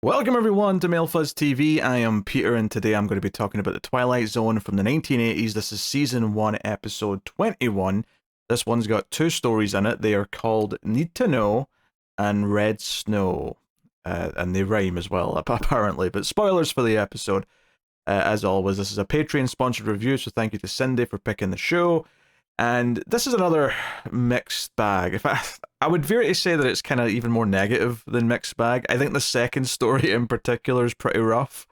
Welcome everyone to MailFuzz TV. I am Peter and today I'm going to be talking about the Twilight Zone from the 1980s. This is Season 1, Episode 21. This one's got two stories in it. They are called Need to Know and Red Snow. And they rhyme as well, apparently. But spoilers for the episode. As always, this is a Patreon-sponsored review, so thank you to Cindy for picking the show. And this is another mixed bag. I would veer to say that it's kind of even more negative than mixed bag. I think the second story in particular is pretty rough.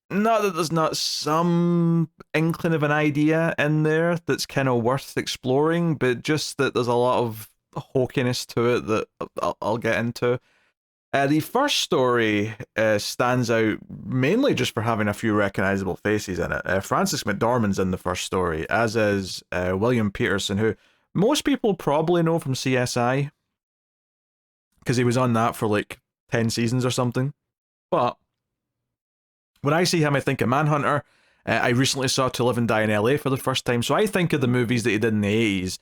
Not that there's not some inkling of an idea in there that's kind of worth exploring, but just that there's a lot of hokiness to it that I'll get into. The first story stands out mainly just for having a few recognizable faces in it. Frances McDormand's in the first story, as is William Peterson, who most people probably know from CSI, because he was on that for like 10 seasons or something. But when I see him, I think of Manhunter. I recently saw To Live and Die in LA for the first time, so I think of the movies that he did in the 80s,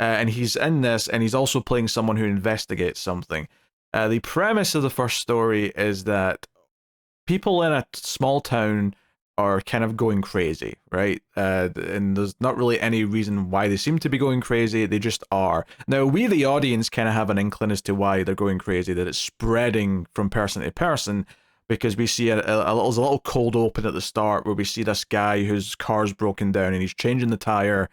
and he's in this, and he's also playing someone who investigates something. The premise of the first story is that people in a small town are kind of going crazy, right? And there's not really any reason why they seem to be going crazy, they just are. Now, we, the audience, kind of have an inkling as to why they're going crazy, that it's spreading from person to person, because we see there's a little cold open at the start where we see this guy whose car's broken down and he's changing the tire.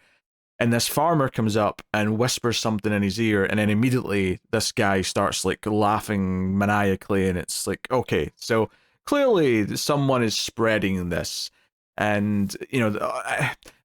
And this farmer comes up and whispers something in his ear, and then immediately this guy starts like laughing maniacally, and it's like, okay, so clearly someone is spreading this. And, you know,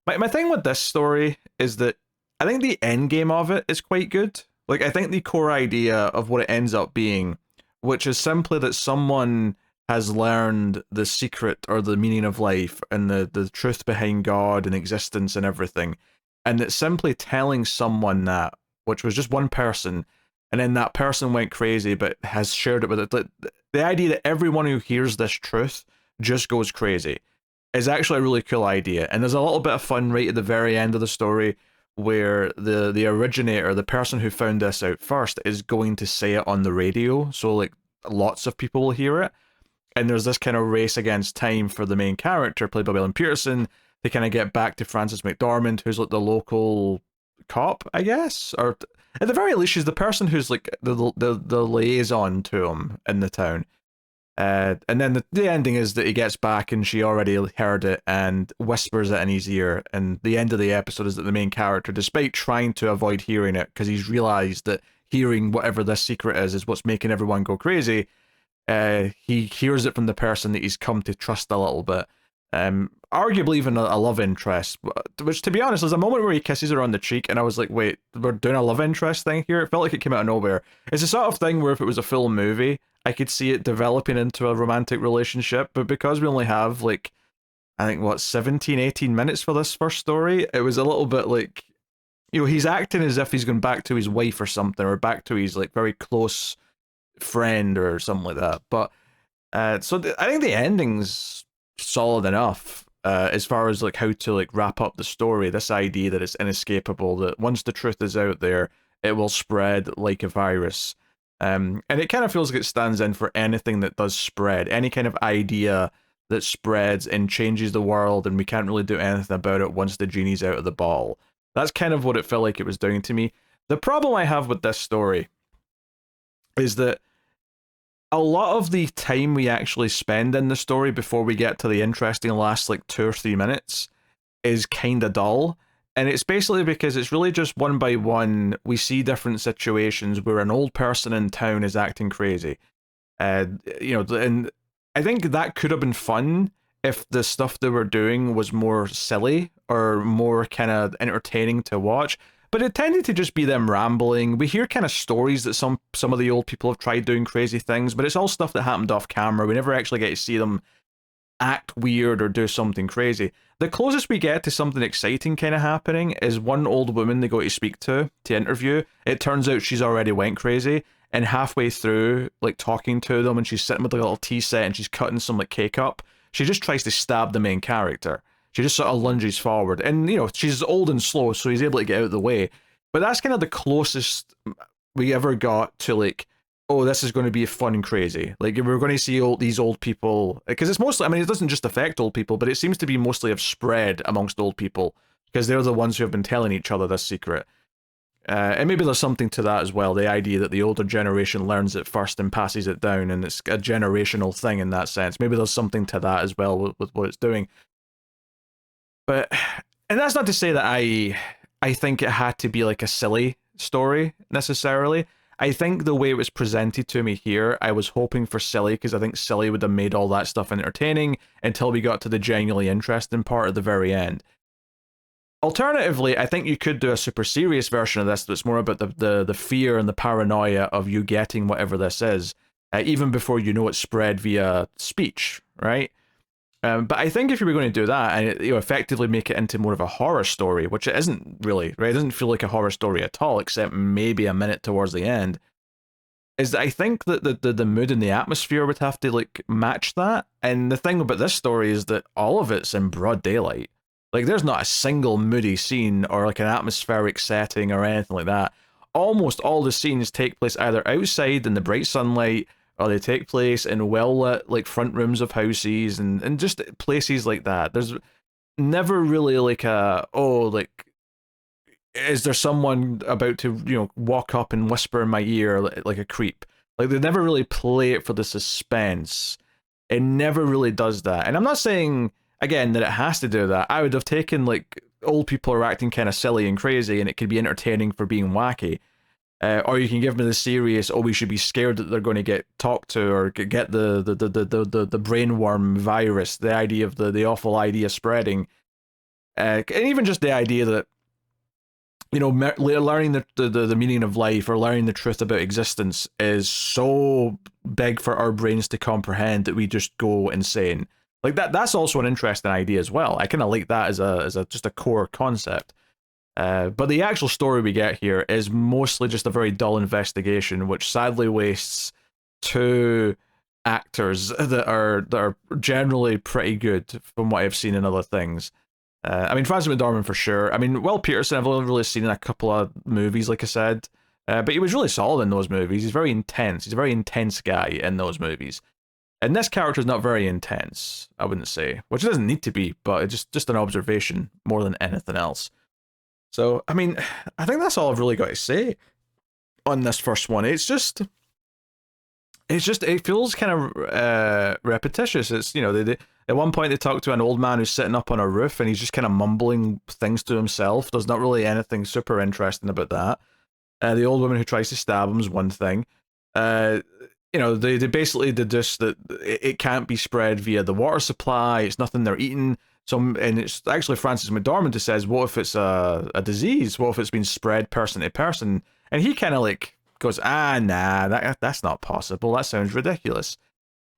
my thing with this story is that I think the end game of it is quite good. Like, I think the core idea of what it ends up being, which is simply that someone has learned the secret or the meaning of life and the truth behind God and existence and everything. And that simply telling someone that, which was just one person, and then that person went crazy but has shared it with it. The idea that everyone who hears this truth just goes crazy is actually a really cool idea. And there's a little bit of fun right at the very end of the story where the originator, the person who found this out first, is going to say it on the radio. So like lots of people will hear it. And there's this kind of race against time for the main character, played by William Peterson, to kind of get back to Frances McDormand, who's like the local cop, I guess, or at the very least, she's the person who's like the liaison to him in the town. And then the ending is that he gets back and she already heard it and whispers it in his ear. And the end of the episode is that the main character, despite trying to avoid hearing it because he's realized that hearing whatever this secret is what's making everyone go crazy, he hears it from the person that he's come to trust a little bit. Arguably even a love interest, which, to be honest, there's a moment where he kisses her on the cheek and I was like, wait, we're doing a love interest thing here? It felt like it came out of nowhere. It's the sort of thing where if it was a full movie, I could see it developing into a romantic relationship, but because we only have like, I think 17, 18 minutes for this first story, it was a little bit like, you know, he's acting as if he's going back to his wife or something, or back to his like very close friend or something like that. But so I think the ending's solid enough as far as like how to like wrap up the story. This idea that it's inescapable, that once the truth is out there, it will spread like a virus. And it kind of feels like it stands in for anything that does spread, any kind of idea that spreads and changes the world, and we can't really do anything about it once the genie's out of the bottle. That's kind of what it felt like it was doing to me. The problem I have with this story is that a lot of the time we actually spend in the story before we get to the interesting last like 2 or 3 minutes is kind of dull. And it's basically because it's really just one by one, we see different situations where an old person in town is acting crazy. You know, and I think that could have been fun if the stuff they were doing was more silly or more kind of entertaining to watch. But it tended to just be them rambling. We hear kind of stories that some of the old people have tried doing crazy things, but it's all stuff that happened off camera. We never actually get to see them act weird or do something crazy. The closest we get to something exciting kind of happening is one old woman they go to speak to interview. It turns out she's already went crazy, and halfway through, like talking to them, and she's sitting with like a little tea set and she's cutting some like cake up, she just tries to stab the main character. She just sort of lunges forward. And, you know, she's old and slow, so he's able to get out of the way. But that's kind of the closest we ever got to, like, oh, this is going to be fun and crazy. Like, we're going to see these old people, because it's mostly, I mean, it doesn't just affect old people, but it seems to be mostly have spread amongst old people, because they're the ones who have been telling each other this secret. And maybe there's something to that as well, the idea that the older generation learns it first and passes it down, and it's a generational thing in that sense. Maybe there's something to that as well with what it's doing. But, and that's not to say that I think it had to be like a silly story necessarily. I think the way it was presented to me here, I was hoping for silly, because I think silly would have made all that stuff entertaining until we got to the genuinely interesting part at the very end. Alternatively, I think you could do a super serious version of this that's more about the fear and the paranoia of you getting whatever this is, even before you know it's spread via speech, right? But I think if you were going to do that and effectively make it into more of a horror story, which it isn't really, right? It doesn't feel like a horror story at all, except maybe a minute towards the end. Is that I think that the mood and the atmosphere would have to like match that. And the thing about this story is that all of it's in broad daylight. Like, there's not a single moody scene or like an atmospheric setting or anything like that. Almost all the scenes take place either outside in the bright sunlight, or they take place in well-lit like front rooms of houses and just places like that. There's never really like like, is there someone about to walk up and whisper in my ear like a creep? Like, they never really play it for the suspense. It never really does that. And I'm not saying again that it has to do that. I would have taken like old people are acting kind of silly and crazy, and it could be entertaining for being wacky. Or you can give me the serious, oh, we should be scared that they're going to get talked to or get the brainworm virus, the idea of the awful idea spreading. And even just the idea that, learning the meaning of life or learning the truth about existence is so big for our brains to comprehend that we just go insane. Like that's also an interesting idea as well. I kind of like that as a just a core concept. But the actual story we get here is mostly just a very dull investigation, which sadly wastes two actors that are generally pretty good from what I've seen in other things. I mean, Francis McDormand for sure. I mean, Will Peterson I've only really seen in a couple of movies, like I said, but he was really solid in those movies. He's very intense. He's a very intense guy in those movies. And this character is not very intense, I wouldn't say, which it doesn't need to be, but it's just an observation more than anything else. So, I mean, I think that's all I've really got to say on this first one. It feels kind of repetitious. It's, at one point they talk to an old man who's sitting up on a roof and he's just kind of mumbling things to himself. There's not really anything super interesting about that. The old woman who tries to stab him is one thing. They basically deduce that it can't be spread via the water supply. It's nothing they're eating. And it's actually Francis McDormand who says, what if it's a disease? What if it's been spread person to person? And he kind of like goes, nah, that's not possible. That sounds ridiculous.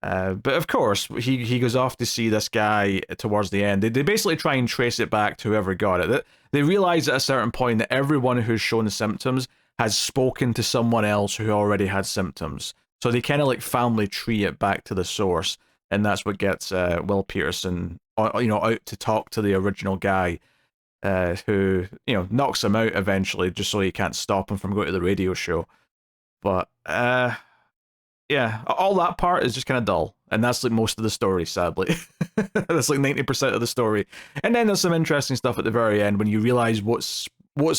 But of course, he goes off to see this guy towards the end. They basically try and trace it back to whoever got it. They realize at a certain point that everyone who's shown the symptoms has spoken to someone else who already had symptoms. So they kind of like family tree it back to the source. And that's what gets Will Peterson, out to talk to the original guy, who, knocks him out eventually, just so he can't stop him from going to the radio show. But yeah, all that part is just kind of dull, and that's like most of the story, sadly. That's like 90% of the story. And then there's some interesting stuff at the very end when you realize what's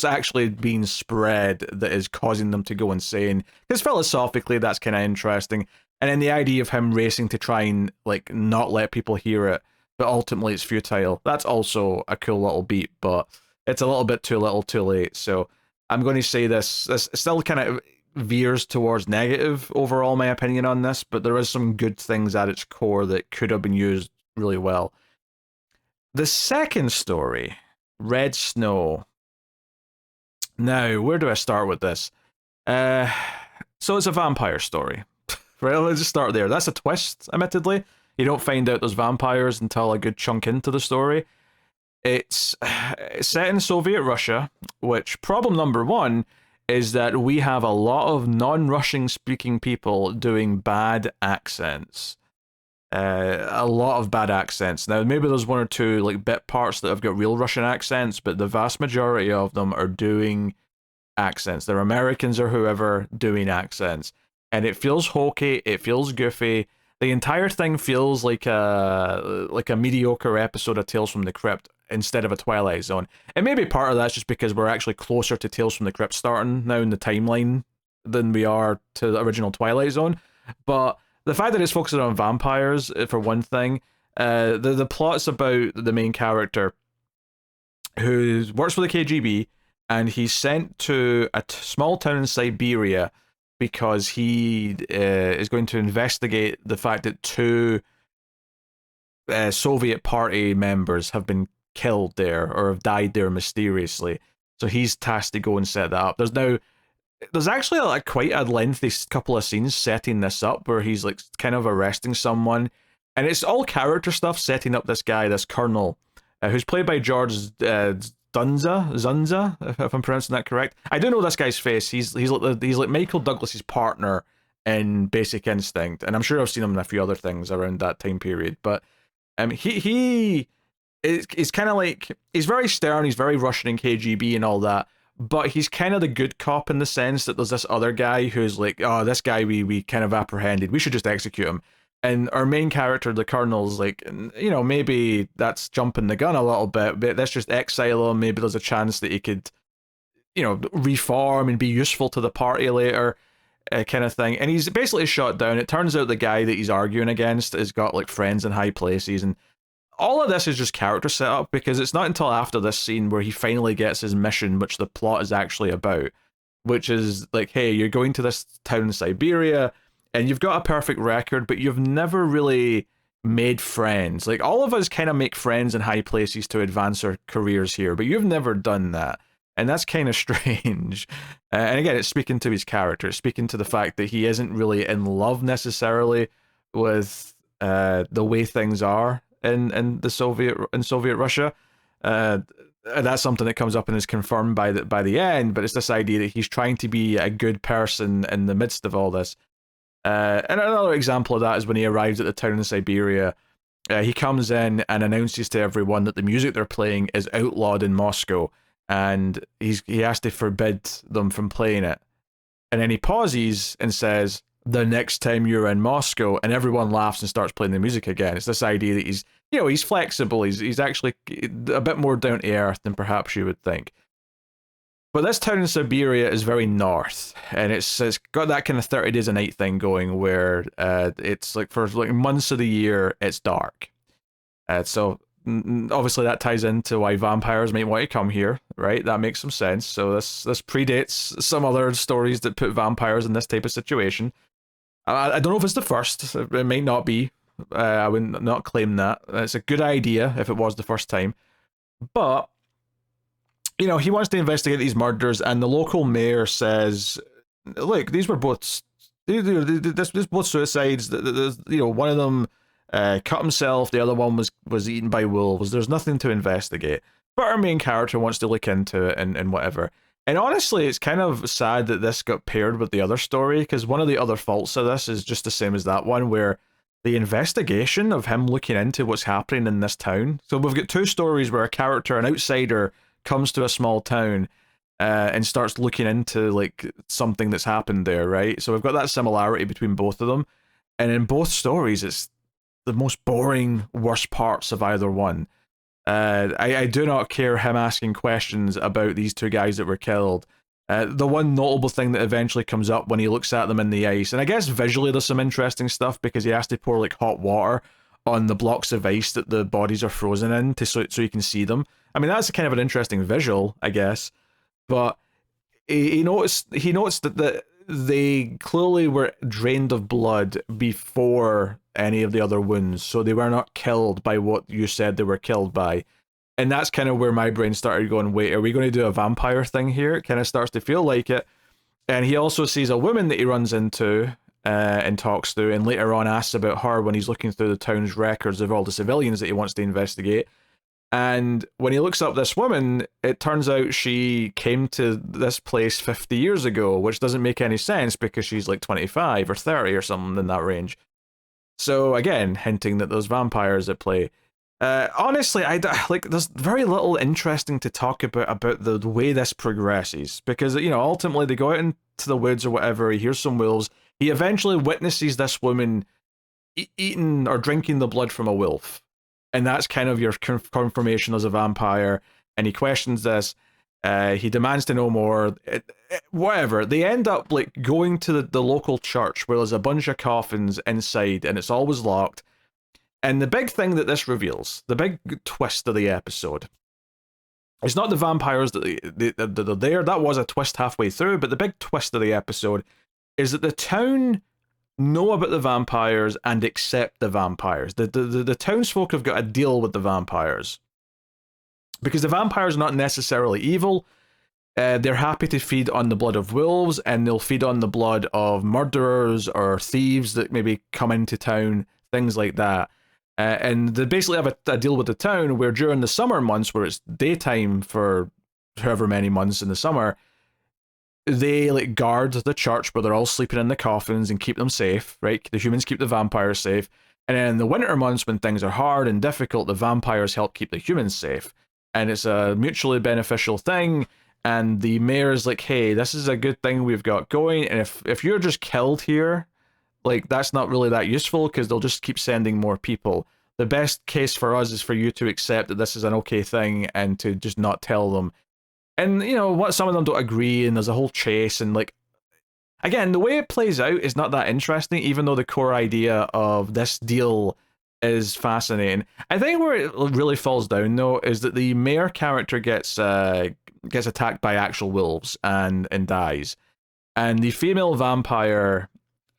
actually being spread that is causing them to go insane. Because philosophically, that's kind of interesting. And then the idea of him racing to try and like not let people hear it, but ultimately it's futile. That's also a cool little beat, but it's a little bit too little too late. So I'm going to say this still kind of veers towards negative overall, my opinion on this, but there is some good things at its core that could have been used really well. The second story, Red Snow. Now, where do I start with this? So it's a vampire story. Right, let's just start there. That's a twist, admittedly. You don't find out there's vampires until a good chunk into the story. It's set in Soviet Russia, which problem number one is that we have a lot of non-Russian speaking people doing bad accents. A lot of bad accents. Now, maybe there's one or two like bit parts that have got real Russian accents, but the vast majority of them are doing accents. They're Americans or whoever doing accents. and it feels hokey, it feels goofy. The entire thing feels like a mediocre episode of Tales from the Crypt instead of a Twilight Zone. And maybe part of that's just because we're actually closer to Tales from the Crypt starting now in the timeline than we are to the original Twilight Zone. But the fact that it's focusing on vampires, for one thing, the plot's about the main character who works for the KGB, and he's sent to a small town in Siberia because he is going to investigate the fact that two Soviet party members have been killed there or have died there mysteriously. So he's tasked to go and set that up. There's actually quite a lengthy couple of scenes setting this up where he's like kind of arresting someone, and it's all character stuff setting up this guy, this colonel, who's played by George Zunza, if I'm pronouncing that correct. I do know this guy's face. He's like Michael Douglas's partner in Basic Instinct, and I'm sure I've seen him in a few other things around that time period. But he is kind of like, he's very stern, he's very Russian and KGB and all that, but he's kind of the good cop in the sense that there's this other guy who's like, oh, this guy we kind of apprehended, we should just execute him. And our main character, the colonel's like, you know, maybe that's jumping the gun a little bit, but let's just exile him. Maybe there's a chance that he could, you know, reform and be useful to the party later, kind of thing. And he's basically shot down. It turns out the guy that he's arguing against has got like friends in high places, and all of this is just character setup, because it's not until after this scene where he finally gets his mission, which the plot is actually about, which is like, hey, you're going to this town in Siberia, and you've got a perfect record, but you've never really made friends. Like, all of us kind of make friends in high places to advance our careers here, but you've never done that. And that's kind of strange. And again, it's speaking to his character, speaking to the fact that he isn't really in love necessarily with the way things are in Soviet Russia. And that's something that comes up and is confirmed by the end, but it's this idea that he's trying to be a good person in the midst of all this. And another example of that is when he arrives at the town in Siberia. He comes in and announces to everyone that the music they're playing is outlawed in Moscow, and he has to forbid them from playing it. And then he pauses and says, "The next time you're in Moscow," and everyone laughs and starts playing the music again. It's this idea that he's flexible. He's actually a bit more down to earth than perhaps you would think. But this town in Siberia is very north, and it's got that kind of 30 Days a Night thing going, where it's like for like months of the year it's dark. So obviously that ties into why vampires might want to come here, right? That makes some sense. So this predates some other stories that put vampires in this type of situation. I don't know if it's the first. It might not be. I would not claim that. It's a good idea if it was the first time. But you know, he wants to investigate these murders, and the local mayor says, "Look, these were both both suicides. You know, one of them cut himself, the other one was eaten by wolves. There's nothing to investigate." But our main character wants to look into it and whatever. And honestly, it's kind of sad that this got paired with the other story, because one of the other faults of this is just the same as that one, where the investigation of him looking into what's happening in this town. So we've got two stories where a character, an outsider, comes to a small town and starts looking into like something that's happened there, right? So we've got that similarity between both of them, and in both stories it's the most boring, worst parts of either one. I do not care him asking questions about these two guys that were killed. The one notable thing that eventually comes up when he looks at them in the ice, and I guess visually there's some interesting stuff, because he has to pour like hot water on the blocks of ice that the bodies are frozen in so you can see them. I mean, that's kind of an interesting visual, I guess. But he noticed that they clearly were drained of blood before any of the other wounds, so they were not killed by what you said they were killed by. And that's kind of where my brain started going, wait, are we going to do a vampire thing here? It kind of starts to feel like it. And he also sees a woman that he runs into and talks to, and later on asks about her when he's looking through the town's records of all the civilians that he wants to investigate. And when he looks up this woman, it turns out she came to this place 50 years ago, which doesn't make any sense because she's like 25 or 30 or something in that range. So again, hinting that there's vampires at play. Honestly, there's very little interesting to talk about the way this progresses, because, you know, ultimately they go out into the woods or whatever, he hears some wolves, he eventually witnesses this woman eating or drinking the blood from a wolf, and that's kind of your confirmation as a vampire. And he questions this. He demands to know more. Whatever. They end up like going to the local church where there's a bunch of coffins inside, and it's always locked. And the big thing that this reveals, the big twist of the episode, it's not the vampires that they're there. That was a twist halfway through, but the big twist of the episode is that the town know about the vampires and accept the vampires. The townsfolk have got a deal with the vampires. Because the vampires are not necessarily evil. They're happy to feed on the blood of wolves, and they'll feed on the blood of murderers or thieves that maybe come into town, things like that. And they basically have a deal with the town where during the summer months, where it's daytime for however many months in the summer, they like guard the church where they're all sleeping in the coffins and keep them safe, right? The humans keep the vampires safe. And then in the winter months when things are hard and difficult, the vampires help keep the humans safe. And it's a mutually beneficial thing. And the mayor's like, hey, this is a good thing we've got going. And if you're just killed here, like, that's not really that useful because they'll just keep sending more people. The best case for us is for you to accept that this is an okay thing and to just not tell them. And, you know, what, some of them don't agree, and there's a whole chase, and, like, again, the way it plays out is not that interesting, even though the core idea of this deal is fascinating. I think where it really falls down, though, is that the mayor character gets attacked by actual wolves and dies. And the female vampire,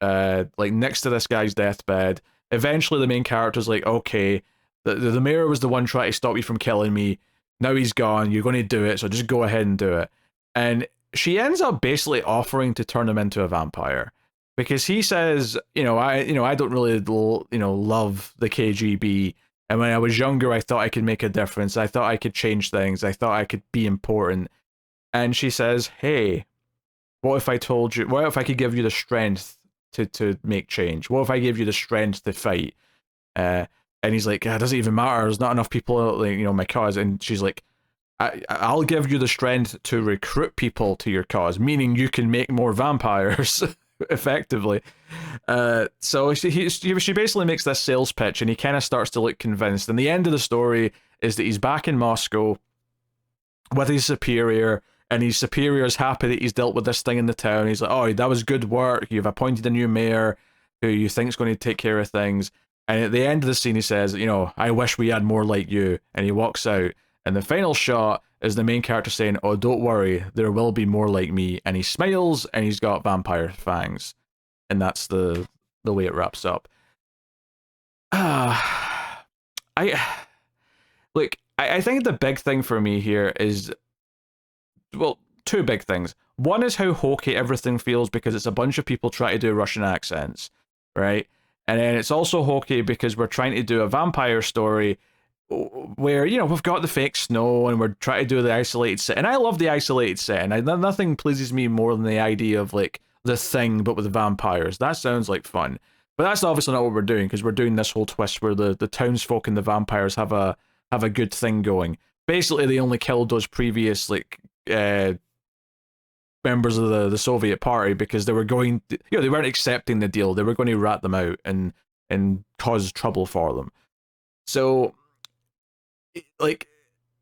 like, next to this guy's deathbed, eventually the main character's like, okay, the mayor was the one trying to stop you from killing me. Now he's gone, you're going to do it, so just go ahead and do it. And she ends up basically offering to turn him into a vampire. Because he says, I don't really, love the KGB. And when I was younger, I thought I could make a difference. I thought I could change things. I thought I could be important. And she says, hey, what if I could give you the strength to make change? What if I gave you the strength to fight? And he's like, it doesn't even matter. There's not enough people, my cause. And she's like, I'll give you the strength to recruit people to your cause, meaning you can make more vampires, effectively. So she basically makes this sales pitch, and he kind of starts to look convinced. And the end of the story is that he's back in Moscow with his superior, and his superior is happy that he's dealt with this thing in the town. He's like, oh, that was good work. You've appointed a new mayor who you think is going to take care of things. And at the end of the scene, he says, I wish we had more like you. And he walks out. And the final shot is the main character saying, oh, don't worry, there will be more like me. And he smiles, and he's got vampire fangs. And that's the way it wraps up. I think the big thing for me here is, well, two big things. One is how hokey everything feels because it's a bunch of people trying to do Russian accents, right? And then it's also hokey because we're trying to do a vampire story where, we've got the fake snow and we're trying to do the isolated set. And I love the isolated set, and nothing pleases me more than the idea of, like, the Thing, but with vampires. That sounds like fun. But that's obviously not what we're doing, because we're doing this whole twist where the townsfolk and the vampires have a good thing going. Basically, they only killed those previous, like, members of the Soviet party because they were going, they weren't accepting the deal. They were going to rat them out and cause trouble for them. So, like,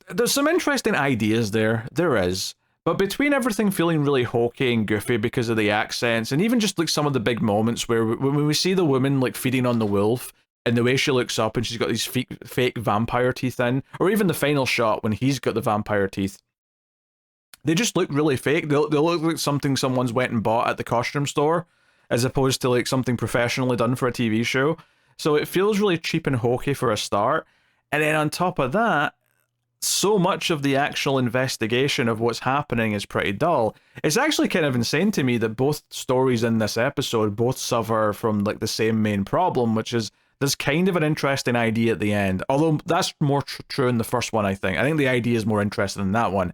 there's some interesting ideas there. There is. But between everything feeling really hokey and goofy because of the accents, and even just like some of the big moments where when we see the woman like feeding on the wolf, and the way she looks up and she's got these fake vampire teeth in, or even the final shot when he's got the vampire teeth, they just look really fake. They look like something someone's went and bought at the costume store, as opposed to like something professionally done for a TV show. So it feels really cheap and hokey for a start. And then on top of that, so much of the actual investigation of what's happening is pretty dull. It's actually kind of insane to me that both stories in this episode both suffer from like the same main problem, which is there's kind of an interesting idea at the end. Although that's more true in the first one, I think. I think the idea is more interesting in that one.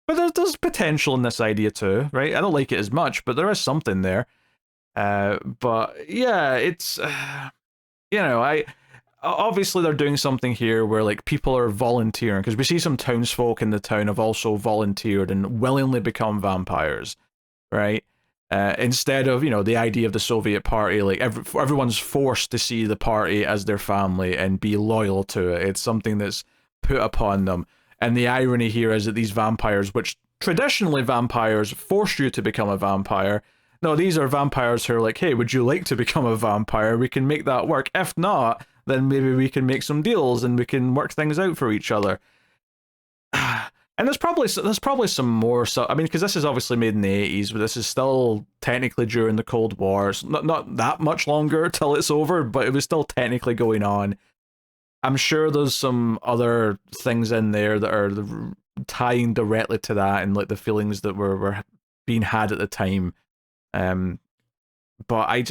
But there's potential in this idea too, right? I don't like it as much, but there is something there. But yeah, it's, obviously they're doing something here where like people are volunteering, because we see some townsfolk in the town have also volunteered and willingly become vampires, right? Instead of, the idea of the Soviet party, like everyone's forced to see the party as their family and be loyal to it. It's something that's put upon them. And the irony here is that these vampires, which traditionally vampires force you to become a vampire, no, these are vampires who are like, hey, would you like to become a vampire? We can make that work. If not, then maybe we can make some deals and we can work things out for each other. And there's probably some more. So I mean, because this is obviously made in the 80s, but this is still technically during the Cold War. So not that much longer till it's over, but it was still technically going on. I'm sure there's some other things in there that are tying directly to that and like the feelings that were being had at the time. But I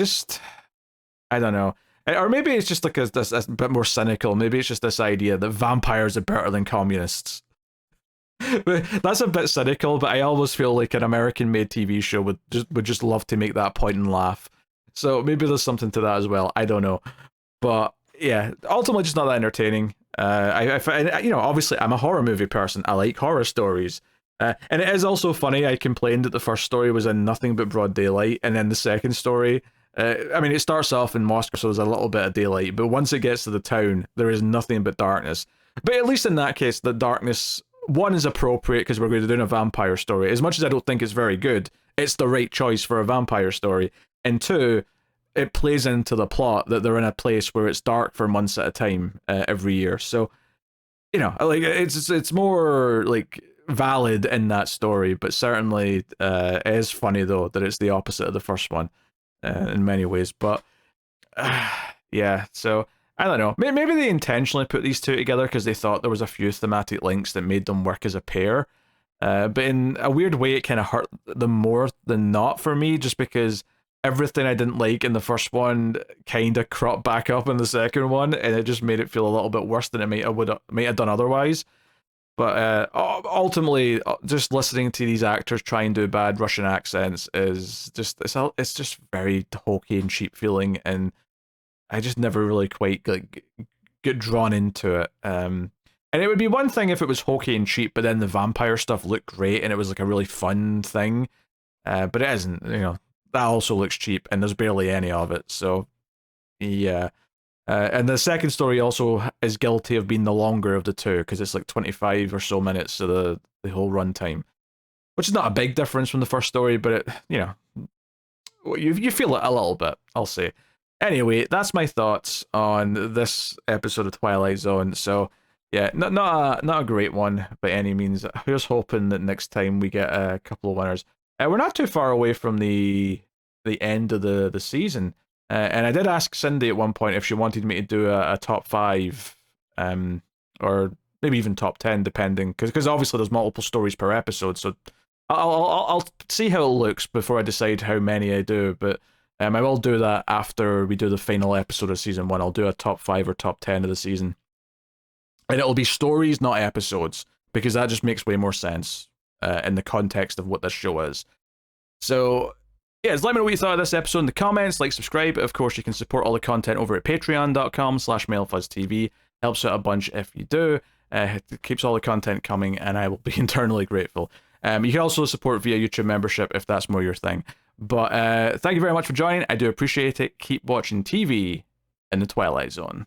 don't know. Or maybe it's just like a bit more cynical. Maybe it's just this idea that vampires are better than communists. That's a bit cynical, but I always feel like an American-made TV show would just love to make that point and laugh. So maybe there's something to that as well. I don't know, but yeah, ultimately just not that entertaining. Obviously I'm a horror movie person. I like horror stories, and it is also funny. I complained that the first story was in nothing but broad daylight, and then the second story. I mean, it starts off in Moscow, so there's a little bit of daylight, but once it gets to the town, there is nothing but darkness. But at least in that case, the darkness, one, is appropriate because we're going to do a vampire story. As much as I don't think it's very good, it's the right choice for a vampire story. And two, it plays into the plot that they're in a place where it's dark for months at a time every year. So, like it's more like valid in that story, but certainly it is funny though that it's the opposite of the first one in many ways. But yeah, so I don't know. Maybe they intentionally put these two together because they thought there was a few thematic links that made them work as a pair. But in a weird way, it kind of hurt them more than not for me, just because everything I didn't like in the first one kind of cropped back up in the second one, and it just made it feel a little bit worse than it might have done otherwise. But ultimately, just listening to these actors try and do bad Russian accents is just it's just very hokey and cheap feeling, and I just never really quite get drawn into it. And it would be one thing if it was hokey and cheap, but then the vampire stuff looked great and it was like a really fun thing. But it isn't, that also looks cheap and there's barely any of it. So, yeah. And the second story also is guilty of being the longer of the two because it's like 25 or so minutes of the whole runtime, which is not a big difference from the first story, but it, you feel it a little bit, I'll say. Anyway, that's my thoughts on this episode of Twilight Zone. So, yeah, not a great one by any means. Here's hoping that next time we get a couple of winners. We're not too far away from the end of the season, and I did ask Cindy at one point if she wanted me to do a top 5, or maybe even top 10, depending, because obviously there's multiple stories per episode. So I'll see how it looks before I decide how many I do, but. I will do that after we do the final episode of season 1. I'll do a top 5 or top 10 of the season. And it'll be stories, not episodes, because that just makes way more sense in the context of what this show is. So, yeah, let me know what you thought of this episode in the comments, like, subscribe. Of course, you can support all the content over at patreon.com/MailFuzzTV. Helps out a bunch if you do. It keeps all the content coming, and I will be internally grateful. You can also support via YouTube membership if that's more your thing. But thank you very much for joining. I do appreciate it. Keep watching TV in the Twilight Zone.